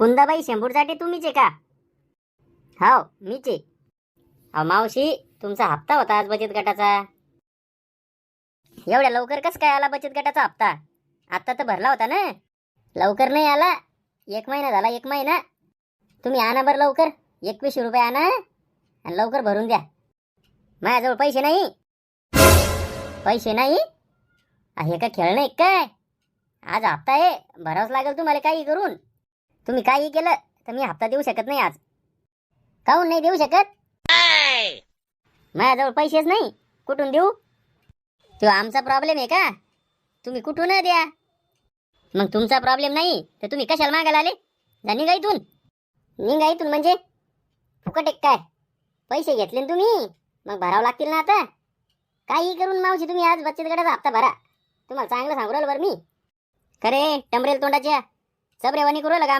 कुंदाबाई शेंबूरसाठी तुम्हीच आहे का? हो मीच आहे. अहो मावशी, तुमचा हप्ता होता आज बचत गटाचा. एवढ्या लवकर कस काय आला बचत गटाचा हप्ता? आता तर भरला होता ना. लवकर नाही आला. 1 महिना झाला, 1 महिना. तुम्ही आणा बरं लवकर. 2100 रुपये आणा आणि लवकर भरून द्या. माझ्याजवळ पैसे नाही. पैसे नाही? हे का खेळ नाही काय? आज हप्ता आहे, भरावंच लागेल तुम्हाला काही करून. तुम्ही काही केलं तर मी हप्ता देऊ शकत नाही आज. काहून नाही देऊ शकत? माझ्याजवळ पैसेच नाही, कुठून देऊ? तो आमचा प्रॉब्लेम आहे का? तुम्ही कुठून द्या. मग तुमचा प्रॉब्लेम नाही तर तुम्ही कशाला मागायला आले? जा निघा इथून. निघा इथून म्हणजे फुकट एक काय? पैसे घेतले ना तुम्ही, मग भरावं लागतील ना आता. काही करून मावशी तुम्ही आज बचत गटाचा हप्ता भरा. तुम्हाला चांगलं सांगू राहिलो बरं मी. खरे टमरेल तोंडाच्या सबरेवानी करू लागा.